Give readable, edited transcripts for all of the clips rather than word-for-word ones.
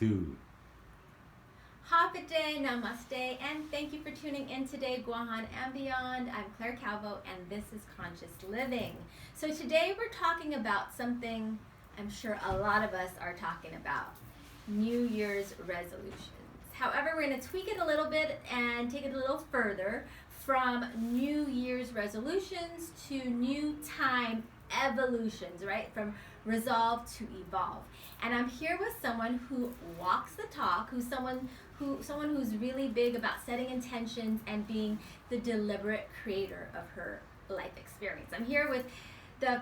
2. Hapite, namaste, and thank you for tuning in today, Guahan and beyond. I'm Claire Calvo, and this is Conscious Living. So today we're talking about something I'm sure a lot of us are talking about, New Year's resolutions. However, we're going to tweak it a little bit and take it a little further from New Year's resolutions to new time evolutions, right? From resolve to evolve. And I'm here with someone who walks the talk, someone who's really big about setting intentions and being the deliberate creator of her life experience. I'm here with the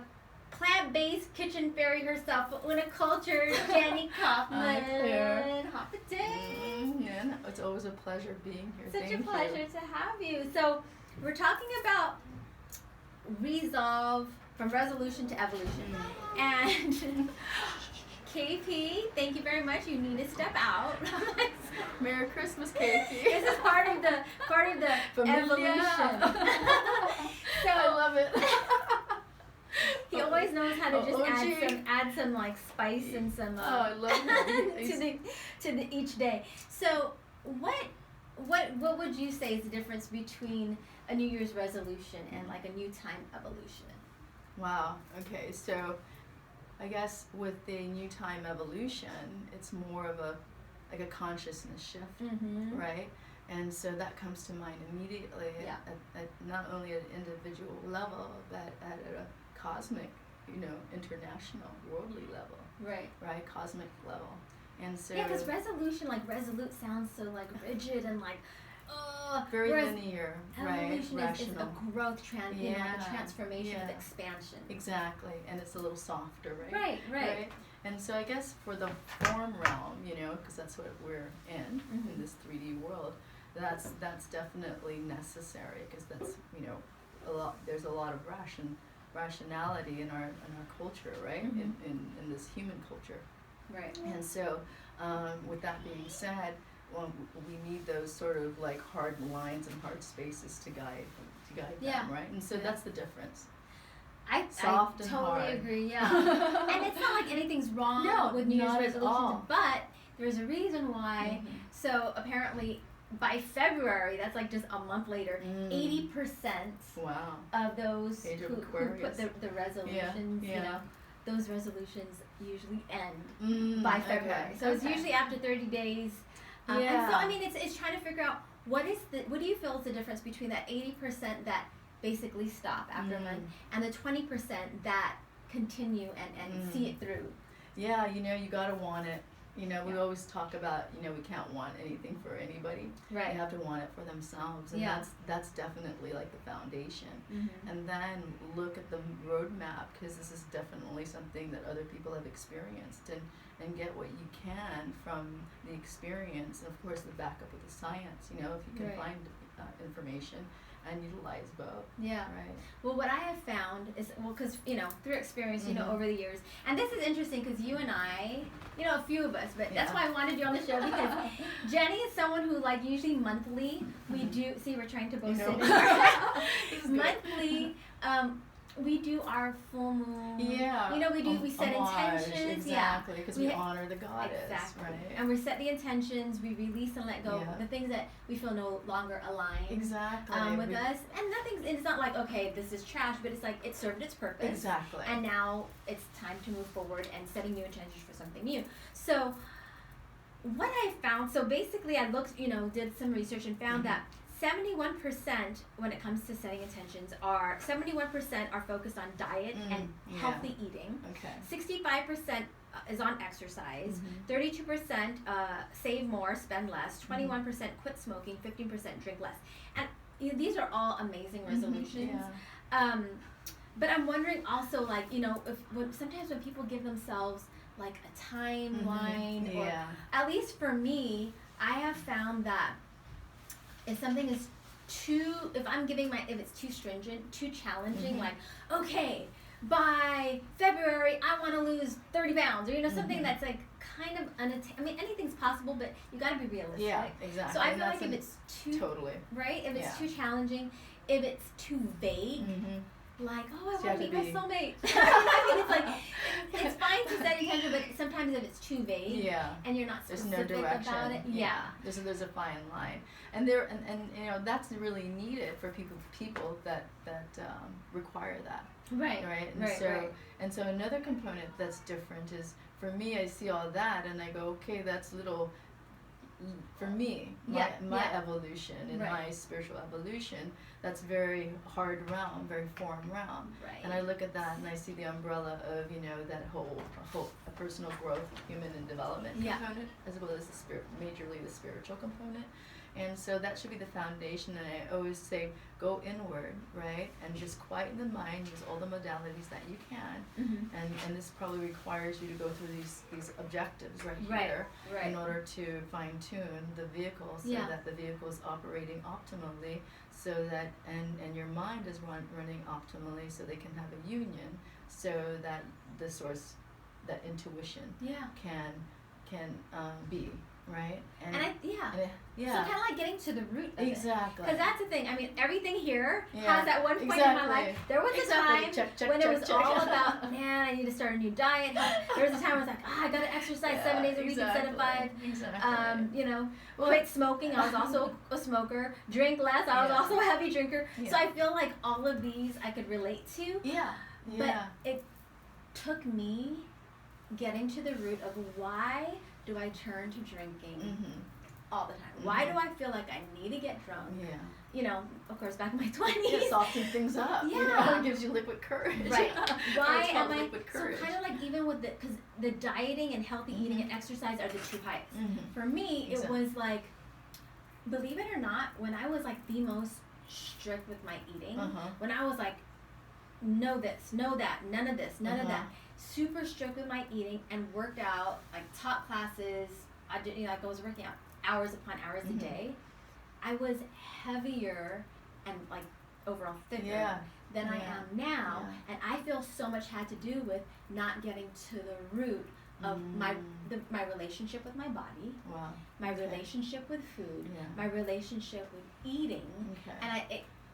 plant-based kitchen fairy herself, unicultured Jenny Coffman. Hi, Claire. Hop a day. Yeah, it's always a pleasure being here. Such Thank a pleasure you. to have you. So we're talking about resolve from resolution to evolution. And KP, thank you very much. You need to step out. Merry Christmas, KP. This is part of the evolution. So I love it. he always knows how to just OG. add some like spice and some I love him. to the each day. So what would you say is the difference between a New Year's resolution and like a new time evolution? Wow. Okay, so I guess with the new time evolution, it's more of a consciousness shift, right? And so that comes to mind immediately at not only at an individual level, but at a cosmic, international, worldly level. Right, cosmic level. And so because resolution, like resolute, sounds so like rigid and like very linear, right? Evolution is a growth a transformation of expansion. Exactly, and it's a little softer, right? Right. And so I guess for the form realm, because that's what we're in this 3D world, that's definitely necessary, because that's there's a lot of rationality in our culture, right? In this human culture. Right. And so, with that being said, we need those sort of like hard lines and hard spaces to guide them, right? And so that's the difference. I Soft and totally hard. agree, yeah. And it's not like anything's wrong with New Year's not at resolutions, all. but there's a reason why. So apparently by February, that's like just a month later, 80% of those who put the resolutions, those resolutions usually end by February. So it's usually after 30 days. And so, I mean, it's trying to figure out what do you feel is the difference between that 80% that basically stop after a month and the 20% that continue and see it through? Yeah, you gotta want it. We always talk about, we can't want anything for anybody. Right. They have to want it for themselves. And that's definitely like the foundation. And then look at the roadmap, because this is definitely something that other people have experienced, and get what you can from the experience. And of course, the backup with the science, if you can find information and utilize both. Yeah. Right. Well, what I have found is, because, through experience, over the years, and this is interesting because you and I, a few of us, but that's why I wanted you on the show, because Jenny is someone who, like, usually monthly, we do, see, we're trying to both sit in our monthly, we do our full moon. Yeah. We set intentions. Exactly, because we honor the goddess. Exactly. Right. And we set the intentions, we release and let go the things that we feel no longer align with us. And it's not like, okay, this is trash, but it's like it served its purpose. Exactly. And now it's time to move forward and setting new intentions for something new. So what I found, so basically I looked, did some research and found that 71% when it comes to setting intentions are 71% are focused on diet and healthy eating. Okay. 65% is on exercise. 32% save more, spend less. 21% quit smoking. 15% drink less. And these are all amazing resolutions. But I'm wondering also, like, sometimes when people give themselves like a timeline, or at least for me, I have found that if something is if it's too stringent, too challenging, like, okay, by February, I want to lose 30 pounds, or, something that's like kind of anything's possible, but you got to be realistic. Yeah, exactly. So I feel like if it's too, totally. Right? If it's too challenging, if it's too vague, like, oh, I So you want have to to meet my be- soulmate. I mean, it's like, it's fine to set intention, but sometimes if it's too vague Yeah. and you're not There's specific no direction. about it, There's a fine line, and there and you know that's really needed for people that require that. Right. Right. And Right. so Right. and so another component that's different is for me I see all that and I go, okay, that's little for me, my evolution and Right. my spiritual evolution, that's very hard realm, very form realm. Right. And I look at that and I see the umbrella of, you know, that whole personal growth, human and development component, as well as majorly the spiritual component. And so that should be the foundation, and I always say go inward, right, and just quieten the mind, use all the modalities that you can, and this probably requires you to go through these objectives right here in order to fine-tune the vehicle so that the vehicle is operating optimally, so that and your mind is running optimally, so they can have a union, so that the source, that intuition can be. Right? And I, So kind of like getting to the root of it. Exactly. Because that's the thing. I mean, everything here has at one point in my life, there was a time when it was all about, man, I need to start a new diet. There was a time where I was like, I got to exercise 7 days a week instead of 5. Exactly. You know, quit smoking. I was also a smoker. Drink less. I was also a heavy drinker. So I feel like all of these I could relate to. But it took me getting to the root of why do I turn to drinking all the time? Why do I feel like I need to get drunk? You know, of course, back in my 20s. Soften things up. You know, it gives you liquid courage. Right. Why am I courage. So kind of like even with because the dieting and healthy eating and exercise are the two pipes. For me, it was like, believe it or not, when I was like the most strict with my eating, when I was like, no this, no that, none of this, none of that. Super strict with my eating and worked out like top classes. I did, like I was working out hours upon hours a day. I was heavier and like overall thicker than I am now, and I feel so much had to do with not getting to the root of my relationship with my body, my relationship with food, my relationship with eating, and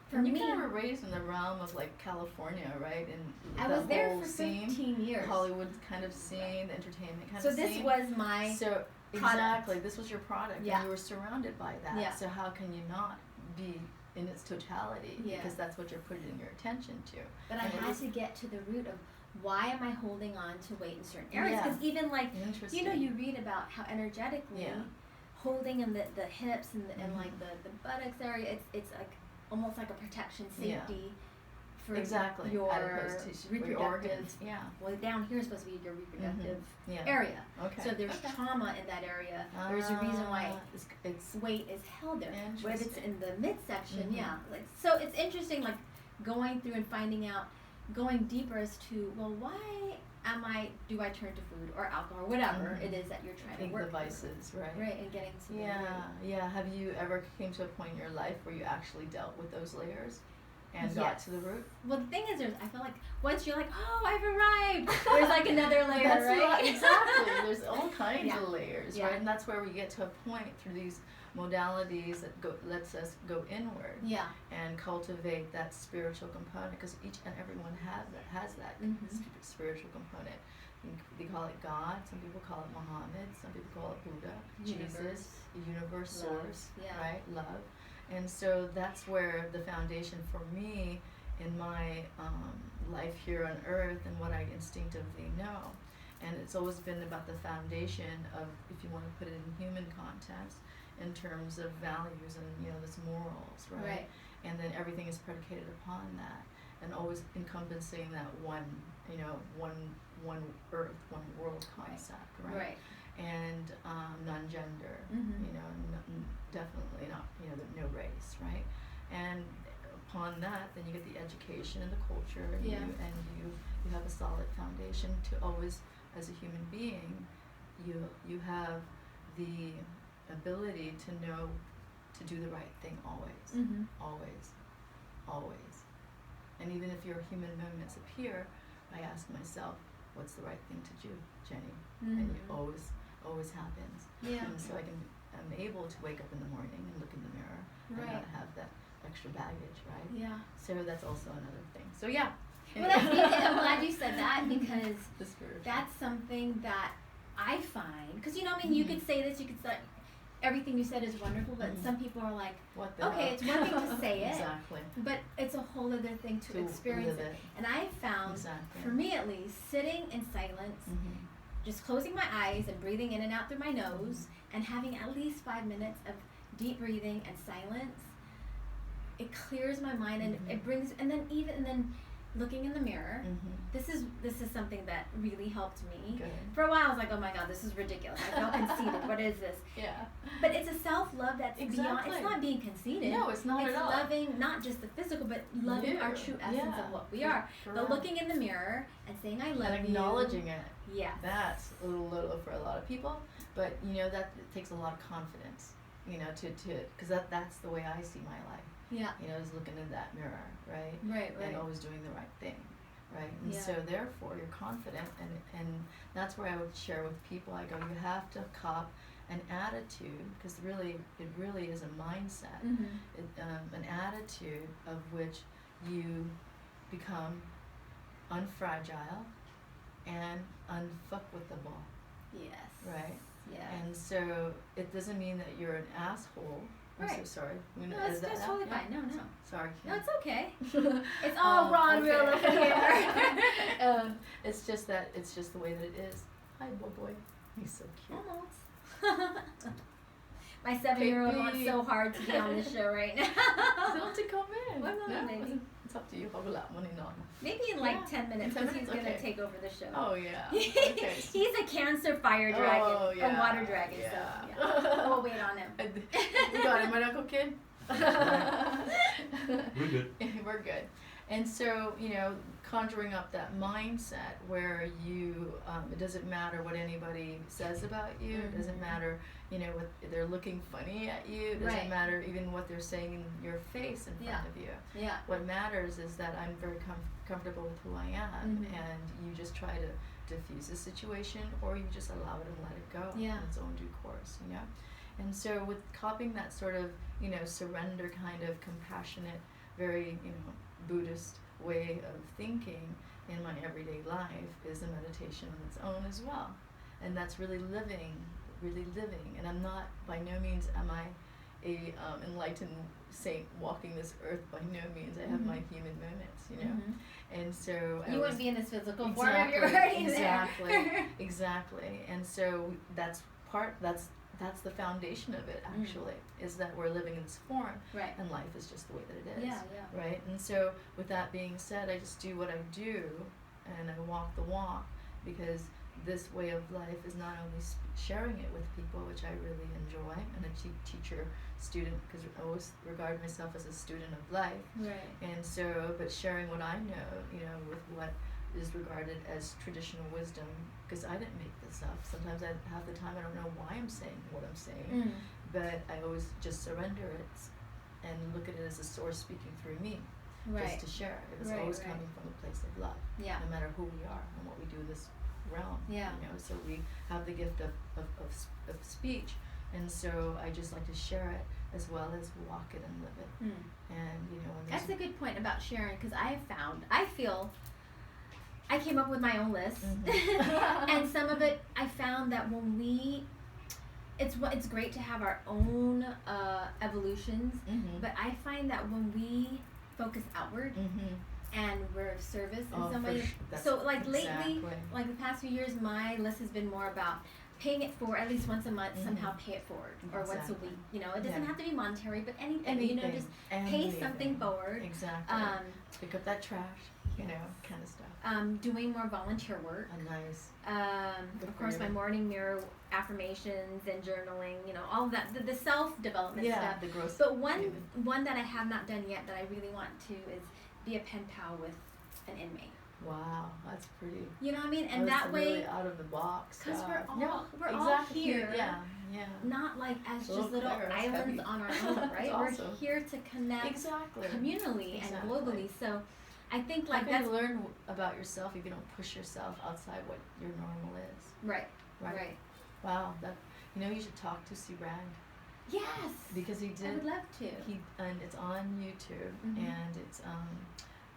for me, you kind of were raised in the realm of like California, right? And I was there for 15 years. Hollywood kind of scene, the entertainment kind of scene. So this was my product. Exactly, this was your product, and you were surrounded by that. So how can you not be in its totality? Because that's what you're putting your attention to. But I had to get to the root of why am I holding on to weight in certain areas? Because even like, you know, you read about how energetically holding in the hips and like the buttocks area, it's like almost like a protection, safety for your reproductive organs. Well, down here is supposed to be your reproductive area. So there's trauma in that area. There's a reason why its weight is held there. Whether it's in the midsection, like so it's interesting, like going through and finding out, going deeper as to, well, why do I turn to food or alcohol or whatever it is that you're trying to work the vices, through. Right, and getting to the Have you ever came to a point in your life where you actually dealt with those layers and got to the root? Well, the thing is, I feel like once you're like, oh, I've arrived, there's like another layer, right? Exactly. There's all kinds of layers, right? And that's where we get to a point through these modalities that lets us go inward and cultivate that spiritual component, because each and everyone has that spiritual component. They call it God, some people call it Muhammad, some people call it Buddha, Jesus, the universe, source, right? Love. And so that's where the foundation for me in my life here on earth and what I instinctively know. And it's always been about the foundation of, if you want to put it in human context, in terms of values and, you know, this morals, right? And then everything is predicated upon that, and always encompassing that one earth, one world concept, right? And non-gender, you know, definitely not, you know, no race, right? And upon that, then you get the education and the culture, and you have a solid foundation to always, as a human being, you have the ability to know to do the right thing always, always. And even if your human moments appear, I ask myself, what's the right thing to do, Jenny? And it always happens. And so I'm able to wake up in the morning and look in the mirror and not have that extra baggage, right? Yeah. So that's also another thing. So yeah. Well, that's neat. I'm glad you said that because The spiritual. that's something that I find. Because, you know, I mean, you could say this, you could say everything you said is wonderful, but some people are like, what the okay, hell? it's one thing to say it, Exactly. but it's a whole other thing to experience live it. And I found, Exactly. for me at least, sitting in silence, just closing my eyes and breathing in and out through my nose, and having at least 5 minutes of deep breathing and silence, it clears my mind and it brings, and then looking in the mirror, this is something that really helped me. Good. For a while I was like, oh my god, this is ridiculous. I felt conceited. What is this? Yeah. But it's a self-love that's beyond, it's not being conceited. No, it's not at all. It's loving not just the physical, but loving our true essence of what we are. But looking in the mirror and saying I love and you. acknowledging it. Yeah. That's a little for a lot of people, but you know that it takes a lot of confidence, you know, to because that's the way I see my life. Yeah. You know, is looking in that mirror, right? Right. And always doing the right thing, right? And Yeah. so therefore you're confident, and that's where I would share with people. I go, you have to cop an attitude, because it really is a mindset, an attitude of which you become unfragile and unfuckwithable, Yes. right? Yeah. And so it doesn't mean that you're an asshole. I'm Right. so sorry. No, that's totally fine. No. Sorry. No, it's okay. It's all raw and real over here. It's just the way that it is. Hi, boy. He's so cute. Almost. My 7-year-old wants so hard to be on the show right now. Don't to come in. Well, no, maybe. It's up to you. How will money not? Maybe in like 10 minutes, 10 because he's minutes? gonna Okay. take over the show. Oh yeah. Okay. He's a Cancer fire dragon, Oh, yeah. a water dragon. Yeah. So yeah. We'll wait on him. You got him, right, Uncle Kid? We're good. We're good. And so, you know, conjuring up that mindset where you, it doesn't matter what anybody says about you. It doesn't matter, you know, what they're looking funny at you. It doesn't Right. matter even what they're saying in your face in front of you. Yeah. What matters is that I'm very comfortable with who I am, and you just try to diffuse the situation, or you just allow it and let it go in its own due course, you know. And so with copying that sort of, you know, surrender kind of compassionate, very, you know, Buddhist way of thinking in my everyday life is a meditation on its own as well. And that's really living. And I'm not, by no means am I a enlightened saint walking this earth, by no means. I have my human moments, you know. And so you wouldn't be in this physical form if exactly, you're already exactly, there. exactly. And so that's the foundation of it, actually, is that we're living in this form, Right. and life is just the way that it is, Yeah. right? And so with that being said, I just do what I do, and I walk the walk, because this way of life is not only sharing it with people, which I really enjoy, and a teacher, student, because I always regard myself as a student of life, Right. and so, but sharing what I know, you know, with what is regarded as traditional wisdom, because I didn't make this up. Sometimes half the time I don't know why I'm saying what I'm saying, but I always just surrender it and look at it as a source speaking through me, Right. just to share. It was Right, always right. coming from a place of love, Yeah. no matter who we are and what we do in this realm. Yeah. You know, so we have the gift of speech, and so I just like to share it as well as walk it and live it. And you know, when That's a good point about sharing, because I feel I came up with my own list, and some of it I found that when it's great to have our own evolutions, but I find that when we focus outward and we're of service in some way, so like lately, like the past few years, my list has been more about paying it forward at least once a month, somehow pay it forward, or once a week. You know, it doesn't have to be monetary, but anything. You know, just pay something forward. Exactly. Pick up that trash, you know, kind of stuff. Doing more volunteer work. Nice. Of course, my morning mirror affirmations and journaling. You know, all of that, the self development stuff. The growth. But one that I have not done yet that I really want to is be a pen pal with an inmate. Wow, that's pretty. You know what I mean? And that's that way, really out of the box. because we're exactly all here. Yeah. Not like as Little just little players, islands heavy. on our own, right? We're Awesome. here to connect Exactly. communally and Exactly. globally. So I think like How can that's you learn about yourself if you don't push yourself outside what your normal is? right. Wow, that you should talk to Sue Brand. Yes. Because he did. I would love to. And it's on YouTube, and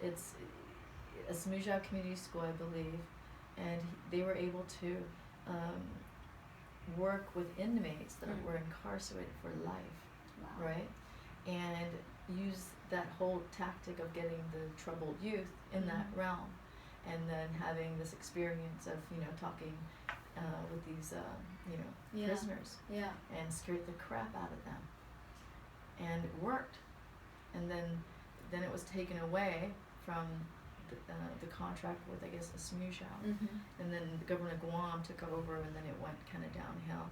it's a Smoothjaw Community School, I believe, and they were able to work with inmates that were incarcerated for life, right? And use that whole tactic of getting the troubled youth in that realm, and then having this experience of talking with these prisoners, and scared the crap out of them, and it worked, and then it was taken away from the contract with, I guess, a Smoothjaw, and then the government of Guam took over, and then it went kind of downhill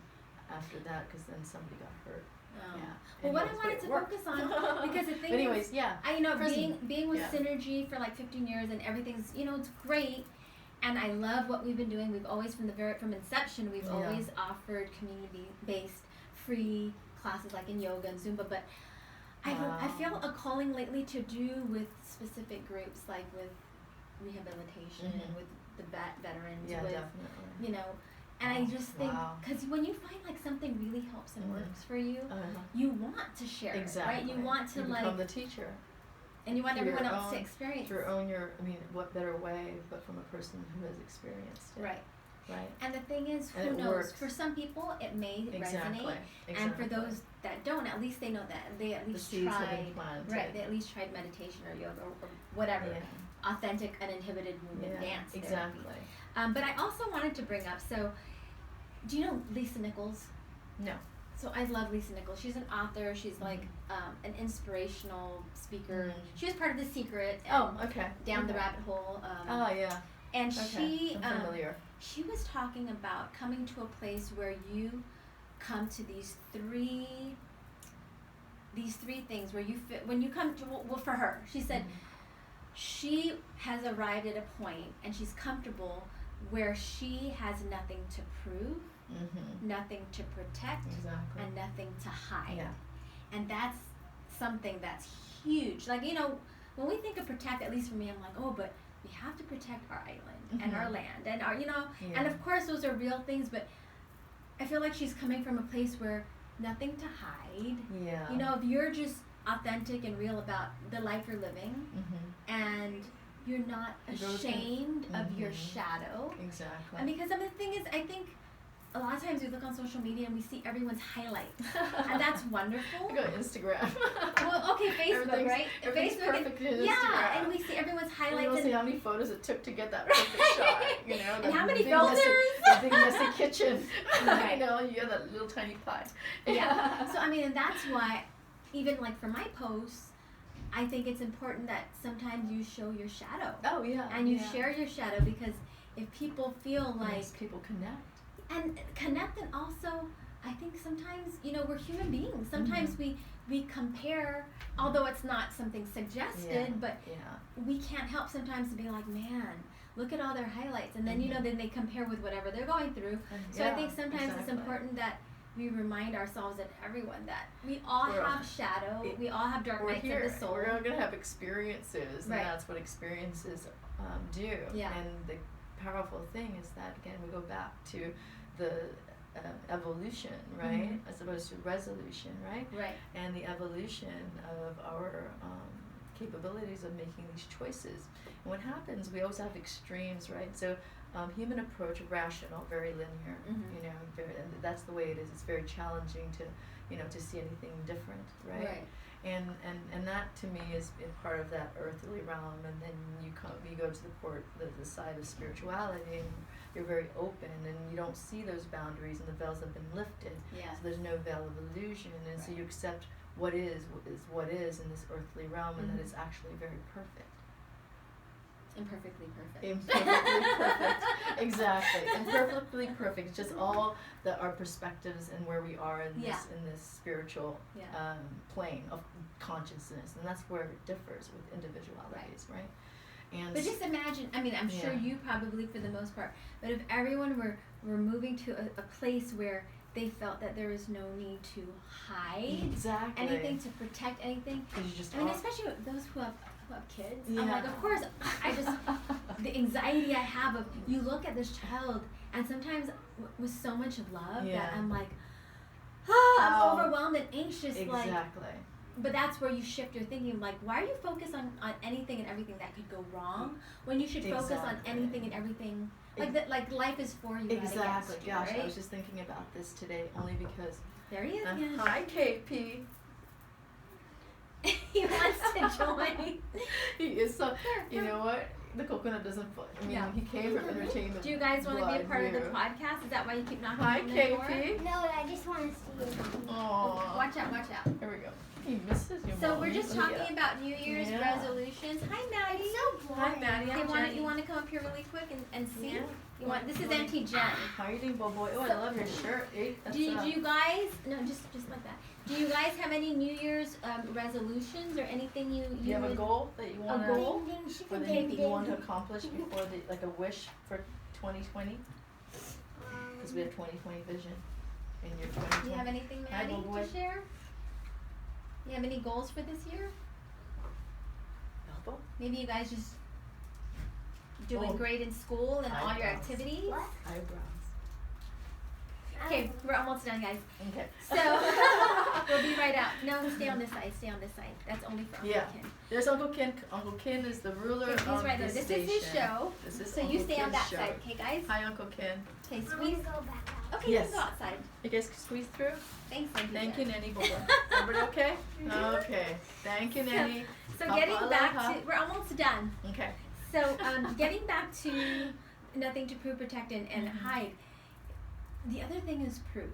after that, because then somebody got hurt. Yeah. Well, what I wanted to focus on, because the thing anyways, is, being with Synergy for like 15 years and everything's, it's great, and I love what we've been doing. We've always, from inception, we've always offered community-based free classes like in yoga and Zumba, but I feel a calling lately to do with specific groups, like with rehabilitation and with the veterans, with, definitely. And I just think, because when you find like something really helps and works for you, you want to share it, right? You want to become the teacher. And you want everyone else to experience. What better way but from a person who has experienced it. Right. Right. And the thing is, who knows? Works. For some people, it may resonate, and for those that don't, at least they know that they at least tried. Right. They at least tried meditation or yoga or whatever, authentic, uninhibited movement, dance. Exactly. Therapy. But I also wanted to bring up. So, do you know Lisa Nichols? No. So I love Lisa Nichols. She's an author. She's like an inspirational speaker. She was part of The Secret. Down the rabbit hole. And she I'm familiar. She was talking about coming to a place where you come to these three things where you fit when you come to, well, for her, she said she has arrived at a point and she's comfortable where she has nothing to prove, nothing to protect, and nothing to hide. And that's something that's huge. Like, when we think of protect, at least for me, I'm like, oh, but we have to protect our island and our land and our, and of course those are real things, but I feel like she's coming from a place where nothing to hide. If you're just authentic and real about the life you're living, and you're not ashamed of your shadow. Exactly. And because the thing is, I think a lot of times we look on social media and we see everyone's highlights, and that's wonderful. Go to Instagram. Well, okay, Facebook, right? Facebook, perfect in Instagram. Yeah, and we see everyone's highlights. We'll see how many photos it took to get that perfect shot. And how many filters? The big messy kitchen. You have that little tiny pie. So and that's why, even like for my posts, I think it's important that sometimes you show your shadow. Oh yeah. And you share your shadow, because if people feel like people connect. And connect, and also I think sometimes we're human beings. Sometimes we compare, although it's not something suggested, but we can't help sometimes to be like, man, look at all their highlights, and then then they compare with whatever they're going through. So I think sometimes it's important that we remind ourselves and everyone that we all have shadow, we all have dark nights of the soul. We're all gonna have experiences, and that's what experiences do. And the powerful thing is that, again, we go back to the evolution, right, as opposed to resolution, right? And the evolution of our capabilities of making these choices. And what happens, we always have extremes, right? So human approach, rational, very linear, and that's the way it is. It's very challenging to see anything different, right? And that to me is part of that earthly realm, and then you go to the side of spirituality, and you're very open, and you don't see those boundaries, and the veils have been lifted. So there's no veil of illusion, and so you accept what is what is in this earthly realm, and that it's actually very perfect. Imperfectly perfect. Imperfectly perfect. Exactly. Imperfectly perfect. It's just all our perspectives and where we are in this spiritual plane of consciousness, and that's where it differs with individualities, right? And but just imagine. I'm sure you probably, for the most part, but if everyone were moving to a place where they felt that there is no need to hide anything, to protect anything. Especially those who have kids. I'm like, of course, the anxiety I have of, you look at this child, and sometimes with so much love that I'm like, I'm overwhelmed and anxious, exactly. But that's where you shift your thinking. Like, why are you focused on anything and everything that could go wrong when you should focus on anything and everything? Like life is for you. Exactly. You, Gosh, right? I was just thinking about this today only because. There he is. Again. Hi, KP. He wants to join. He is so. You know what? The coconut doesn't float. I mean, he came from entertainment. Do you guys want to be a part of the podcast? Is that why you keep knocking on the door? Hi, KP. No, I just want to see it. Oh, watch out, watch out. Here we go. He misses you. So we're just talking about New Year's resolutions. Hi, Maddie. It's so boring. Hi, Maddie. Hey, you want to come up here really quick and see? Yeah. You want? This is Auntie Jen. How are you doing, Bobo? Oh, I love your shirt. Do you guys? No, just like that. Do you guys have any New Year's resolutions or anything you have a goal that you want a goal or anything you want to accomplish before like a wish for 2020? Because we have 2020 vision in your 2020. Do you have anything, Maddie, to share? You have any goals for this year? Elbow? Maybe you guys just doing great in school and all your activities. What? Eyebrows. Okay, we're almost done, guys. Okay. So we'll be right out. No, stay on this side. Stay on this side. That's only for Uncle Ken. There's Uncle Ken. Uncle Ken is the ruler he's of right there. this This is his show. This is so Uncle you stay on that Ken's side, show. okay, guys? Hi, Uncle Ken. Okay, I want squeeze. to go back out. Okay, Yes. you can go outside. You guys can squeeze through? Thanks, Auntie Thank Jen. you, Nanny Bobo. Everybody okay? Okay. Thank you, Nanny. So getting back to, we're almost done. Okay. So getting back to nothing to prove, protect, and hide. The other thing is proof.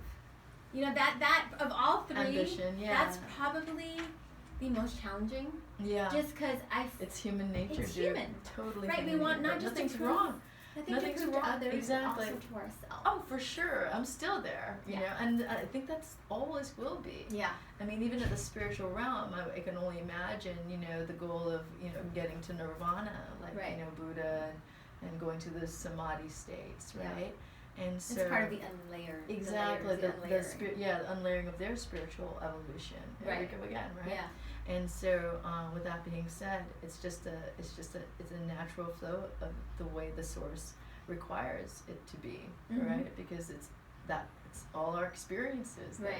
You know, that of all three, Ambition, that's probably the most challenging. Yeah. Just because it's human nature, it's dude. human. Totally. Right, we human want nature. not just Nothing's to prove, wrong. Nothing's to prove to others, exactly. but also to ourselves. Oh, for sure. I'm still there, you know, and I think that's always will be. Yeah. I mean, even in the spiritual realm, I can only imagine, you know, the goal of, you know, getting to nirvana, like, you know, Buddha and going to the samadhi states, right? And so it's part of the unlayered. Exactly, the unlayering of their spiritual evolution. Right. Here we go again, right? Yeah. And so, with that being said, it's a natural flow of the way the source requires it to be, right? Because it's all our experiences that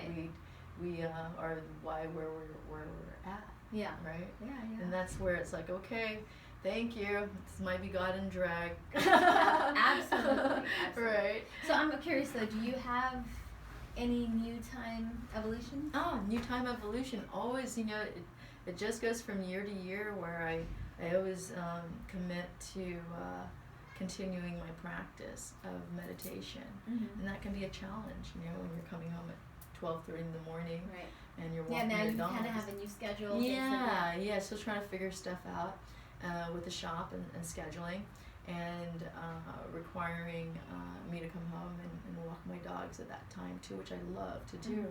we are why where we're at. Yeah. Right. Yeah. And that's where it's like, okay, thank you. This might be God in drag. Absolutely. Right. So I'm curious though, do you have any new time evolution? Oh, new time evolution. Always, you know, it just goes from year to year where I always commit to continuing my practice of meditation. And that can be a challenge, you know, when you're coming home at 12:30 in the morning. Right. And you're walking now the you dogs. kind of have a new schedule. Yeah, still trying to figure stuff out with the shop and scheduling, and requiring me to come home and walk my dogs at that time too, which I love to do.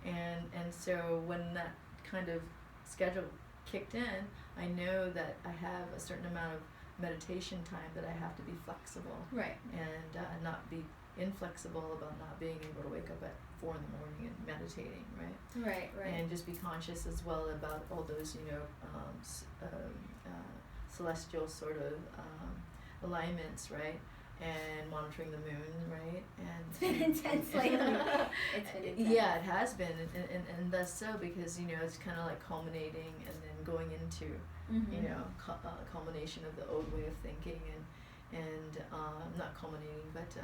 And so when that kind of schedule kicked in, I know that I have a certain amount of meditation time that I have to be flexible. Right. And not be inflexible about not being able to wake up at 4 in the morning and meditating, right? Right. And just be conscious as well about all those, you know, celestial sort of alignments, right? And monitoring the moon, right? And it's been intense lately. It's been intense. Yeah, it has been, and that's so because, you know, it's kind of like culminating and then going into, you know, culmination of the old way of thinking and not culminating, but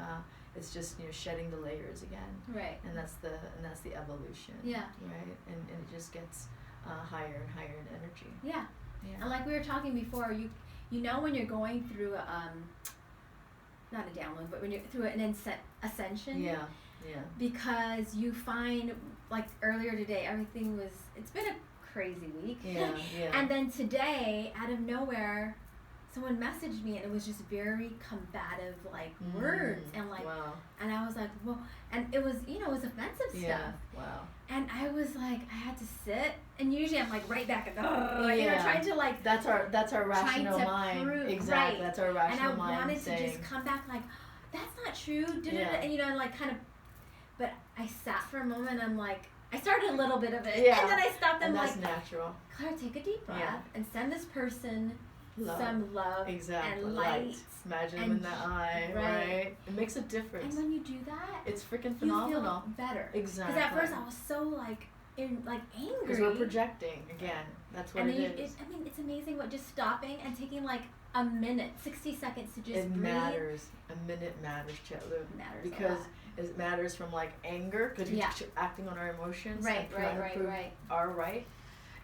it's just, you know, shedding the layers again. Right. And that's the evolution. Yeah. Right. And it just gets higher and higher in energy. Yeah. Yeah. And like we were talking before, you know when you're going through not a download, but when you're through an ascension. Yeah. Because you find, like earlier today, it's been a crazy week. Yeah. And then today, out of nowhere, someone messaged me and it was just very combative, like words and like, and I was like, well, and it was, you know, it was offensive stuff. Wow. And I was like, I had to sit, and usually I'm like right back and you know, trying to like. That's our rational mind. Prove, exactly. Right. That's our rational mind. And I wanted saying, to just come back like, that's not true. And you know, and like kind of, but I sat for a moment. I'm like, I started a little bit of it, and then I stopped. I'm that's like, natural. Claire, take a deep breath and send this person some love and light. Imagine them in the eye, right? It makes a difference. And when you do that, it's freaking phenomenal. You feel better. Exactly. Because at first I was so like in like angry. Because we're projecting again. That's what and it then is. I mean, it's amazing what just stopping and taking like a minute, 60 seconds to just It breathe. matters. A minute matters, Chetlu. Matters Because a lot. it matters from like anger, because Yeah. you're acting on our emotions. Right, and trying to right, prove right. our right.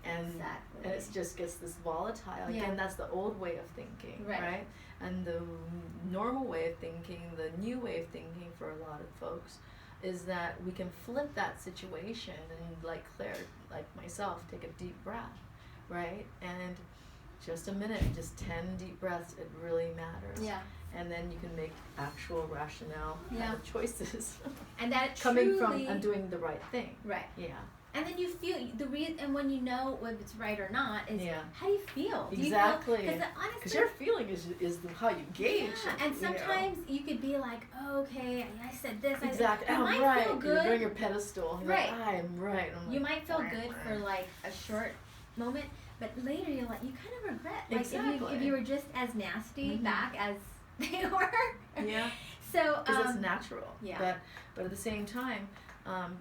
And Exactly. and it just gets this volatile. Yeah. Again, that's the old way of thinking, Right. And the normal way of thinking, the new way of thinking for a lot of folks, is that we can flip that situation and, like Claire, like myself, take a deep breath, right? And just a minute, just 10 deep breaths, it really matters. Yeah. And then you can make actual rationale Yeah. kind of choices. And that Coming truly, from and doing the right thing. right. Yeah. And then you feel the reason, and when you know if it's right or not, is Yeah. how do you feel? Do Exactly. Because Because honestly, your feeling is how you gauge. yeah. And you know. sometimes you could be like, oh, okay, I said this. Exactly. You I'm might right. feel You're on good. your pedestal. You're Right. Like, I'm right. I'm You like, might feel "Wah, good wah." for like a short moment, but later you're like, you kind of regret. Like if Exactly. you were just as nasty Mhm. back as they were. Yeah. So Because it's natural. yeah. But at the same time,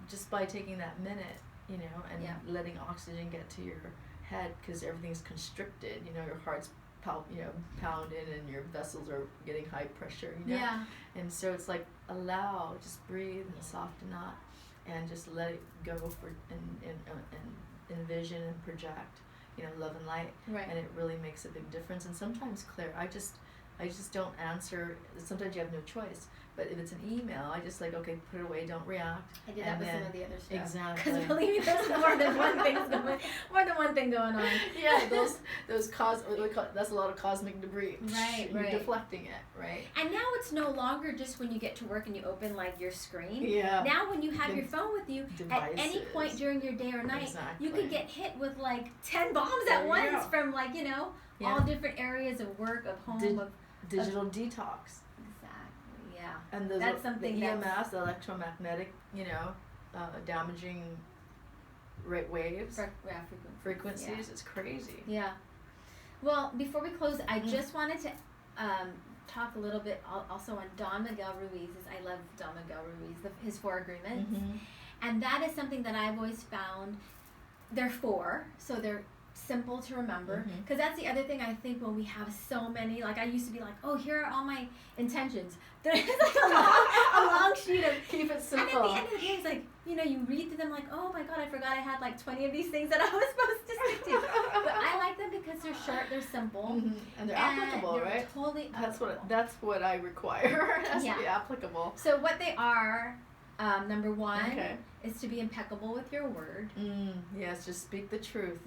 just by taking that minute, you know, and Yeah. letting oxygen get to your head, because everything's constricted. You know, your heart's pounding, and your vessels are getting high pressure. You know. Yeah. And so it's like just breathe and soften up, and just let it go and envision and project, you know, love and light, Right. and it really makes a big difference. And sometimes, Claire, I just don't answer. Sometimes you have no choice. But if it's an email, I just like, okay, put it away, don't react. I did that And with some then- of the other stuff. Exactly. Because believe me, there's more than one thing going on. Yeah, that's a lot of cosmic debris. Right, You're right. deflecting it, right? And now it's no longer just when you get to work and you open like your screen. Yeah. Now when you have your phone with you, at any Devices. point during your day or night, Exactly. you could get hit with like 10 bombs There at you once go. from like, you know, Yeah. all different areas of work, of home, of Digital detox. exactly, yeah. And the, That's something the that's- EMS, the electromagnetic, you know, damaging waves, frequencies, it's crazy. Yeah. Well, before we close, I Mm. just wanted to talk a little bit also on Don Miguel Ruiz's. I love Don Miguel Ruiz, his 4 agreements. Mm-hmm. And that is something that I've always found. They're 4, so they're simple to remember. Mhm. Because that's the other thing I think when we have so many. Like I used to be like, oh, here are all my intentions. There's like a long sheet of. Keep it And at simple. the end of the day, it's like, you know, you read through them like, oh my God, I forgot I had like 20 of these things that I was supposed to stick to. But I like them because they're short, they're simple. Mhm. And they're applicable, they're right? Totally applicable. That's what I require. It has to be Yeah. applicable. So what they are, number 1 Okay. is to be impeccable with your word. Yes, just speak the truth.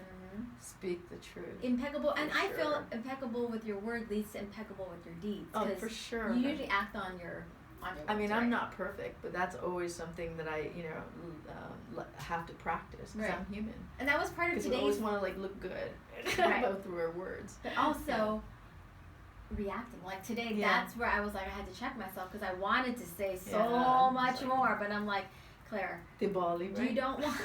Speak the truth. Impeccable, and For I feel sure. impeccable with your word leads to impeccable with your deeds. Oh, 'cause for sure. You usually act on your words, I mean, I'm right? not perfect, but that's always something that I, you know, have to practice, because Right. I'm human. And that was part of Because we always today's, want to like look good, Right. both through our words. but also reacting. Like today, Yeah. that's where I was like, I had to check myself because I wanted to say so Yeah. much more, but I'm like, Claire, Dibali, right? you don't want.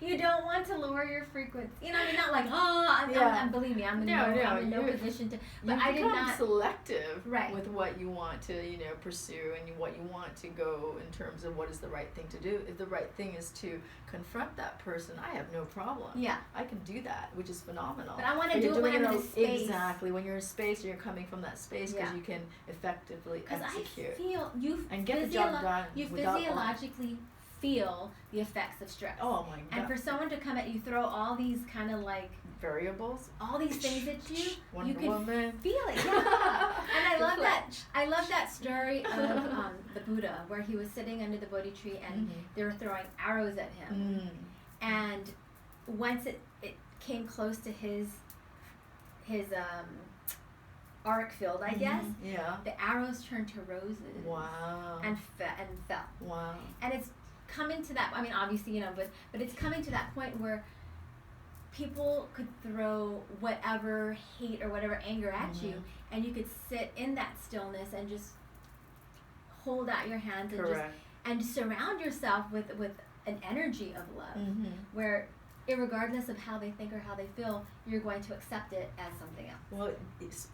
You don't want to lower your frequency. You know, I mean, not like, I'm believe me, I'm in I'm in no position to. But you I did become not. selective Right. with what you want to, you know, pursue, and what you want to go in terms of what is the right thing to do. If the right thing is to confront that person, I have no problem. Yeah. I can do that, which is phenomenal. But I want to But do you're it when doing I'm in a space. Exactly. When you're in space, you're coming from that space because Yeah. you can effectively Because I execute feel you and get the job done. You without physiologically feel the effects of stress. Oh my God. And for someone to come at you, throw all these kind of like variables. all these things at you, Wonder you can Woman. feel it. Yeah. And I love that. Fletch. I love that story of the Buddha, where he was sitting under the Bodhi tree and they were throwing arrows at him. And once it came close to his arc field, I guess, Yeah. the arrows turned to roses. Wow. And fell. Wow. And it's coming to that. I mean, obviously, you know, but it's coming to that point where people could throw whatever hate or whatever anger at you, and you could sit in that stillness and just hold out your hands and Correct. and surround yourself with an energy of love, where irregardless of how they think or how they feel, you're going to accept it as something else. Well,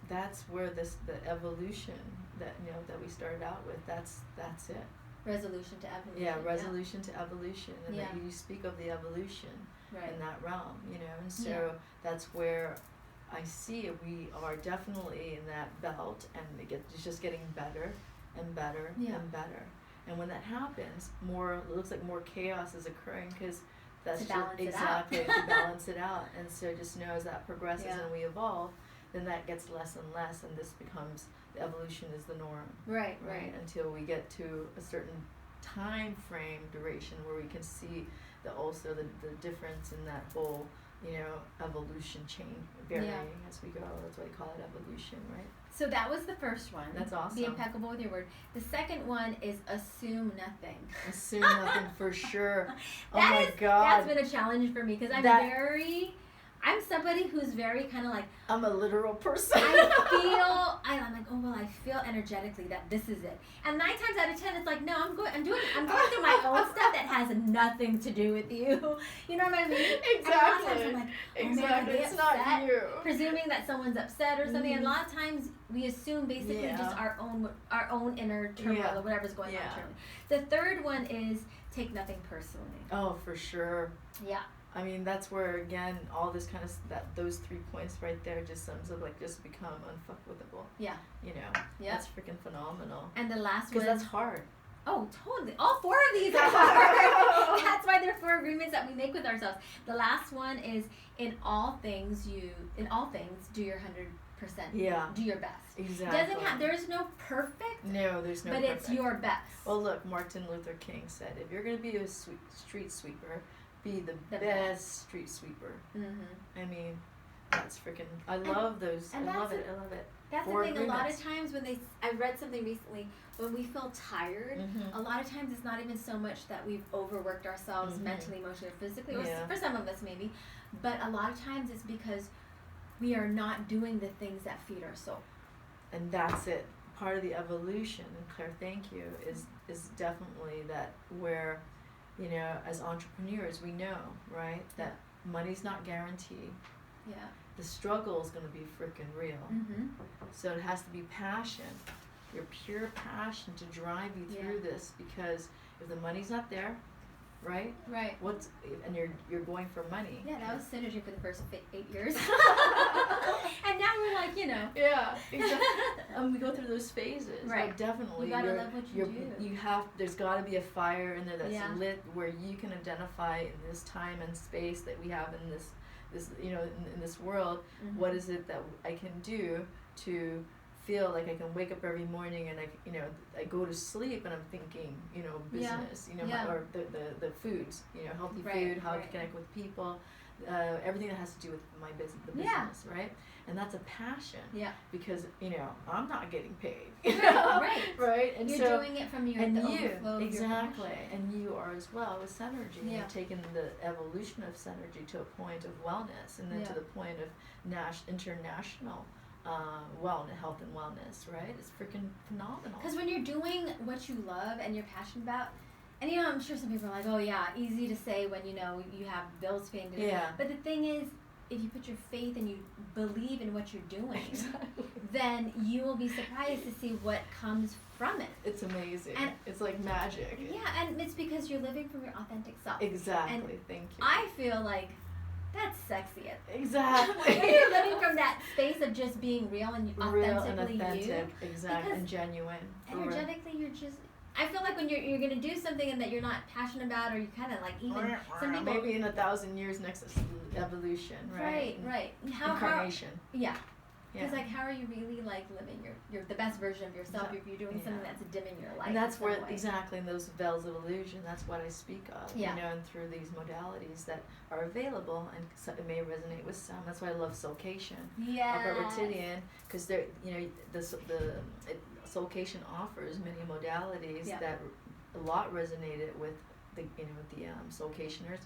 that's where the evolution that that we started out with. That's it. resolution to evolution. Yeah, resolution to evolution, and that Yeah. you speak of the evolution Right. in that realm, you know, and so Yeah. that's where I see it. We are definitely in that belt, and it's just getting better and better Yeah. and better. And when that happens, it looks like more chaos is occurring because that's To just balance it out. exactly to balance it out. And so just know as that progresses Yeah. and we evolve, then that gets less and less, and this becomes the evolution is the norm. Right. Until we get to a certain time frame duration where we can see the difference in that whole, you know, evolution change varying as we go. That's why they call it evolution, right? So that was the first one. That's awesome. Be impeccable with your word. The second one is assume nothing. Assume nothing for sure. Oh That my is- God. That's been a challenge for me because I'm somebody who's very kind of like, I'm a literal person. I'm like, oh well, I feel energetically that this is it. And 9 times out of 10, it's like, no, I'm going through my own stuff that has nothing to do with you. You know what I mean? And a lot of times I'm like, oh man, are they It's upset? not you. Presuming that someone's upset or something. And a lot of times we assume basically Yeah. just our own inner turmoil Yeah. or whatever's going on Yeah. internally. The third one is take nothing personally. Oh, for sure. Yeah. I mean, that's where again all this kind of those 3 points right there just sums up like just become unfuckwithable. Yeah. You know. Yeah. That's freaking phenomenal. And the last Because one. that's hard. Oh, totally. All 4 of these are hard. That's why they're 4 agreements that we make with ourselves. The last one is in all things do your 100%. Yeah. Do your best. Exactly. There's no perfect. No, there's no But perfect. it's your best. Well, look, Martin Luther King said, if you're going to be a street sweeper, be the The best street sweeper. Mm-hmm. I mean, that's freaking. I love those. I and love that's it. I love it. That's 4 the thing. A lot agreements. of times I read something recently, when we feel tired, Mm-hmm. a lot of times it's not even so much that we've overworked ourselves Mhm. mentally, emotionally, or physically, or Yeah. for some of us maybe, but a lot of times it's because we are not doing the things that feed our soul. And that's it. Part of the evolution, and Claire, thank you, is definitely that where, you know, as entrepreneurs, we know, right, that money's not guaranteed. Yeah. The struggle is going to be freaking real. Mm-hmm. So it has to be passion, your pure passion to drive you through this. Because if the money's not there, right? Right. And you're going for money. Yeah, that was synergy for the first 8 years. And now we're like, you know. Yeah, exactly. We go through those phases. Right. Like definitely. You gotta love what you do. There's got to be a fire in there that's Yeah. lit where you can identify in this time and space that we have in this you know in this world. Mhm. What is it that I can do to feel like I can wake up every morning and I go to sleep and I'm thinking, you know, Yeah. business, you know, Yeah. or the foods, you know, healthy Right, food, how to right. connect with people, everything that has to do with my business, Yeah. right? And that's a passion. Yeah. Because, you know, I'm not getting paid. Right. Right? And You're so doing it from your and the you overflow of your exactly, passion. and you are as well with Synergy. Yeah. You've taken the evolution of Synergy to a point of wellness, and then Yeah. to the point of international health and wellness. Right? It's freaking phenomenal. Because when you're doing what you love and you're passionate about, and you know, I'm sure some people are like, oh yeah, easy to say when you know you have bills paying. Yeah. But the thing is, if you put your faith and you believe in what you're doing, Exactly. then you will be surprised to see what comes from it. It's amazing. And- it's like magic. Yeah, and it's because you're living from your authentic self. Exactly. And Thank you. I feel like that's sexy. Exactly. When you're living from that space of just being real and Real and authentically authentic, you, exact because and genuine. For real. energetically you're just. I feel like when you're gonna do something and that you're not passionate about, or you kind of like even some people. Maybe in 1,000 years next is evolution, right? Right. How Incarnation. yeah. Yeah. Because like, how are you really like living your the best version of yourself if you're doing something Yeah. that's dimming your life? And that's in some where way? exactly in those veils of illusion. That's what I speak of. Yeah. You know, and through these modalities that are available, and so it may resonate with some. That's why I love Soulcation. Yeah. Upper because they're Soulcation offers many modalities Yeah. that a lot resonated with the Soulcationers,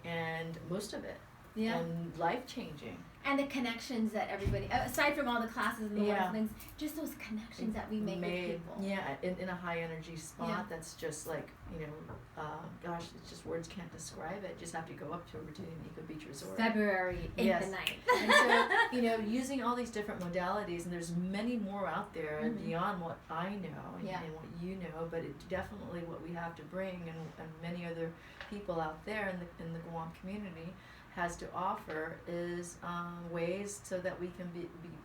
and most of it. Yeah. And life changing. And the connections that everybody, aside from all the classes and the Yeah. wonderful things, just those connections that we make with people. Yeah, in a high energy spot Yeah. that's just like, gosh, it's just words can't describe it. Just have to go up to a Virginia Eco Beach Resort. February 8th Yes. and 9th. And so, you know, using all these different modalities, and there's many more out there Mhm. beyond what I know and, Yeah. and what you know, but it's definitely what we have to bring, and many other people out there in the Guam community has to offer is ways so that we can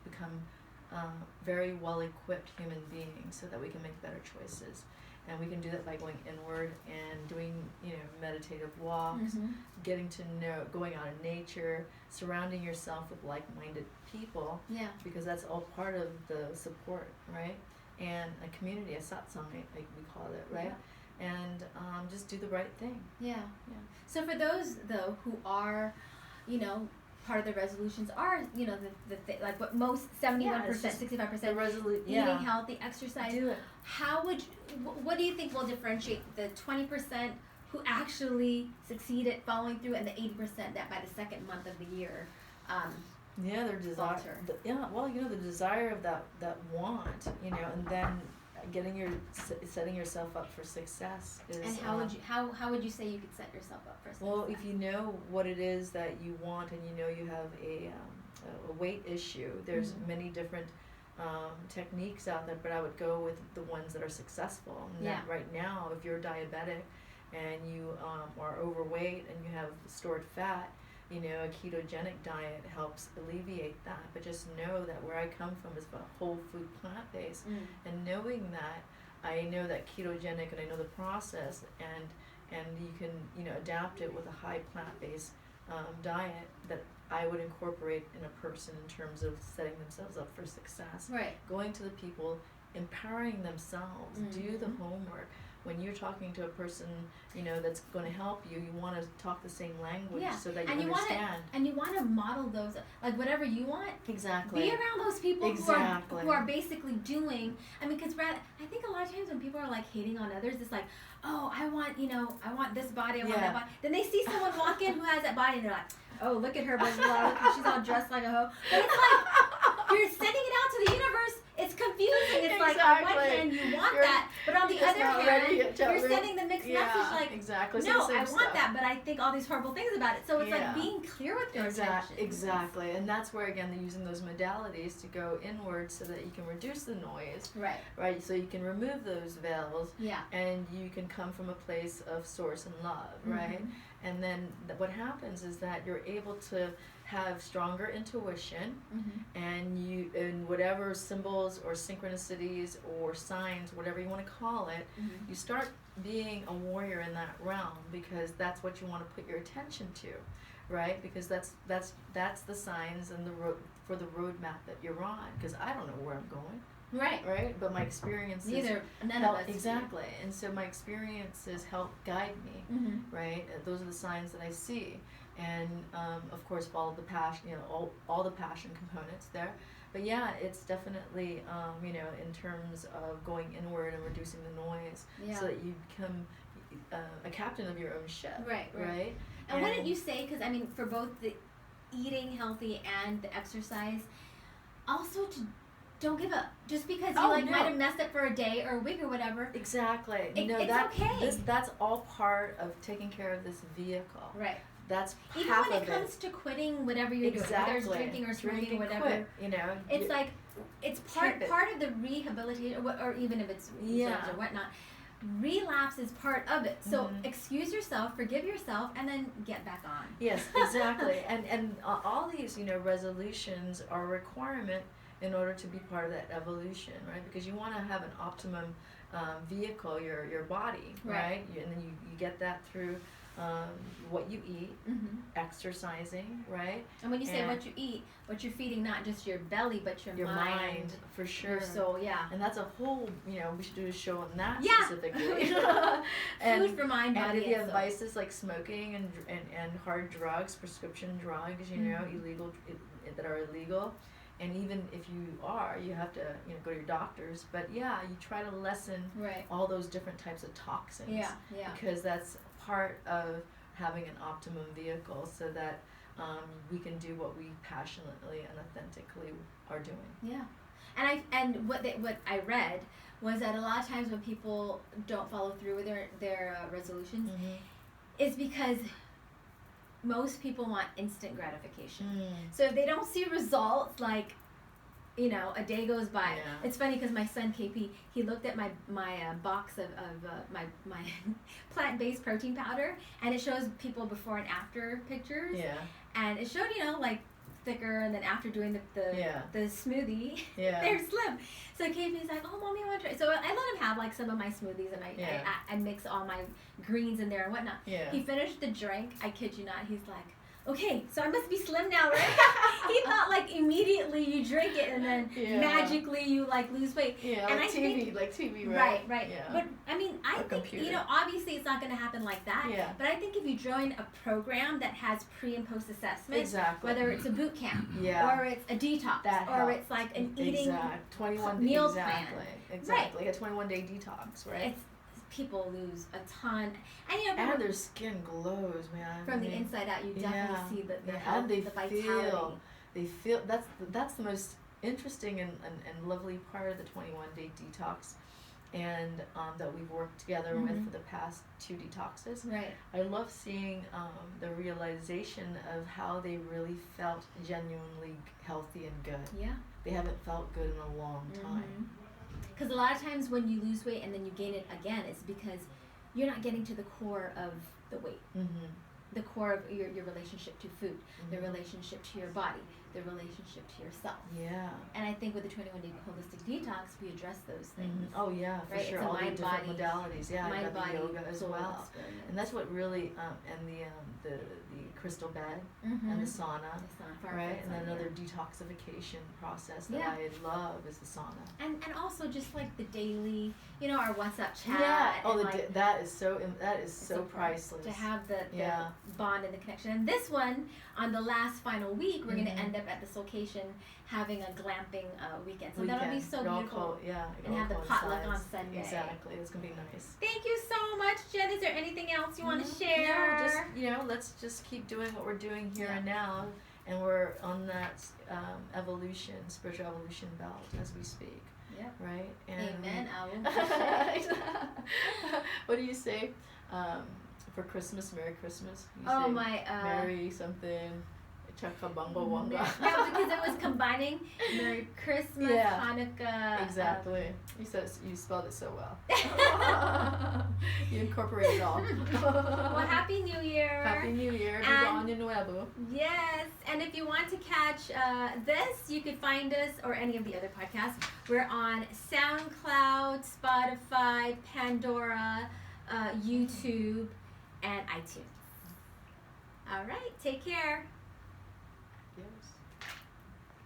become very well equipped human beings, so that we can make better choices. And we can do that by going inward and doing, you know, meditative walks, Mhm. getting to know, going out in nature, surrounding yourself with like-minded people, Yeah. because that's all part of the support, right? And a community, a satsang, like we call it, right? And just do the right thing. Yeah. Yeah. So for those though who are, you know, part of the resolutions are, you know, like what most 71%, 65% eating healthy, exercise. Do it. How would what do you think will differentiate the 20% who actually succeed at following through and the 80% that by the second month of the year? Yeah, their desire. Falter. Well, you know, the desire of that want, you know, and then setting yourself up for success is. And how would you say you could set yourself up for success? Well, if you know what it is that you want, and you know you have a weight issue, there's Mhm. many different techniques out there, but I would go with the ones that are successful. And that right now, if you're diabetic and you are overweight and you have stored fat, you know, a ketogenic diet helps alleviate that. But just know that where I come from is a whole food plant based, and knowing that, I know that ketogenic, and I know the process, and you can, you know, adapt it with a high plant based diet that I would incorporate in a person in terms of setting themselves up for success. Right. Going to the people, empowering themselves, do the Mhm. homework. When you're talking to a person, you know, that's going to help you, you want to talk the same language so that you understand. And you want to model those, like whatever you want. Exactly. Be around those people Exactly. who are basically doing. I mean, because I think a lot of times when people are like hating on others, it's like, oh, I want this body, I want that body. Then they see someone walk in who has that body, and they're like, oh, look at her, blah, blah, blah, she's all dressed like a hoe. But it's like you're sending it out to the universe. It's confusing. It's like on one hand you want that, but on the other hand you're sending the mixed message like, no, I want that, but I think all these horrible things about it. So it's like being clear with your intentions. Exactly, and that's where again they're using those modalities to go inward so that you can reduce the noise. Right. So you can remove those veils. And you can come from a place of source and love. Right. And then what happens is that you're able to have stronger intuition, and whatever symbols or synchronicities or signs, whatever you want to call it, you start being a warrior in that realm, because that's what you want to put your attention to, right? Because that's the signs and the road for the roadmap that you're on. Because I don't know where I'm going. Right, but my experiences none of us exactly, and so my experiences help guide me. Right, those are the signs that I see, and of course follow the passion. You know, all the passion components there. But yeah, it's definitely you know, in terms of going inward and reducing the noise, so that you become a captain of your own ship. Right. And wouldn't you say, because I mean, for both the eating healthy and the exercise, also to don't give up just because you might have messed up for a day or a week or whatever. Exactly. It's okay. That's all part of taking care of this vehicle. That's even half when of it comes to quitting whatever you're doing, whether it's drinking or smoking or whatever. Quit, you know, it's like it's part of the rehabilitation, or even if it's or whatnot. Relapse is part of it. So excuse yourself, forgive yourself, and then get back on. Yes, exactly. and all these, you know, resolutions are a requirement in order to be part of that evolution, right? Because you want to have an optimum vehicle, your body, right? And then you get that through what you eat, exercising, right? And when you say what you eat, what you're feeding, not just your belly, but your mind, for sure. Your soul, And that's a whole, you know, we should do a show on that specifically. And food for mind, body, and if you have soul. vices like smoking and hard drugs, prescription drugs, you know, that are illegal. And even if you are, you have to, you know, go to your doctors. But yeah, you try to lessen all those different types of toxins. Because that's part of having an optimum vehicle, so that we can do what we passionately and authentically are doing. And what I read was that a lot of times when people don't follow through with their resolutions, is because most people want instant gratification. Mm. So if they don't see results, like, you know, a day goes by. Yeah. It's funny because my son KP, he looked at my box of my plant-based protein powder, and it shows people before and after pictures. Yeah. And it showed, you know, like thicker, and then after doing the smoothie, Yeah. they're slim. So KP's like, oh, mommy, I want to try. So I let him have like some of my smoothies, and I mix all my greens in there and whatnot. Yeah. He finished the drink. I kid you not. He's like, okay, so I must be slim now, right? He thought like immediately you drink it and then magically you like lose weight. Yeah, and like I TV, think, like TV, right? Right. Yeah. But I mean, I Or think, computer. you know, obviously it's not going to happen like that. Yeah. But I think if you join a program that has pre and post assessment, Exactly. whether it's a boot camp, Yeah. or it's a detox, That or helps. it's like an eating 21 meal exactly. plan. Exactly. Like a 21-day detox, right? It's people lose a ton, and you know, And people, their skin glows, man. from the inside out, you definitely see the Yeah, health, and they the vitality. feel that's the most interesting and lovely part of the 21-day detox, and that we've worked together with for the past 2 detoxes. Right. I love seeing the realization of how they really felt genuinely healthy and good. Yeah. They haven't felt good in a long time. Because a lot of times when you lose weight and then you gain it again, it's because you're not getting to the core of the weight, Mm-hmm. the core of your relationship to food, the relationship to your body, the relationship to yourself. Yeah. And I think with the 21-day holistic detox, we address those things. Oh yeah, for Right, sure. it's a All the mind, different body, modalities. Yeah, I mind, got body, the yoga as soul well. experience. And that's what really and the crystal bed and the sauna, It's not far right? from And that, another yeah. detoxification process that Yeah. I love is the sauna. And also just like the daily, you know, our WhatsApp chat. Yeah. And Oh, like, that is so it's so priceless. to have the Yeah. bond and the connection. And this one, on the last final week, we're going to Mhm. end up at this location having a glamping weekend. So Weekend. that'll be so It all beautiful. yeah. It And all have the potluck on coincides. Sunday. Exactly. It's gonna be nice. Thank you so much, Jen. Is there anything else you want to share? No, just let's just keep doing what we're doing here Yeah. and now, and we're on that spiritual evolution belt as we speak. Yep. Right. And Amen. I will. what do you say for Christmas? Merry Christmas. You Oh, say my. Merry something. Chakabunga wanga. No, because it was combining Merry Christmas, Yeah. Hanukkah. Exactly. You spelled it so well. You incorporated it all. Well, Happy New Year. Happy New Year. And- Viva Año Nuevo. Yes, and if you want to catch this, you could find us or any of the other podcasts. We're on SoundCloud, Spotify, Pandora, YouTube, and iTunes. All right, take care.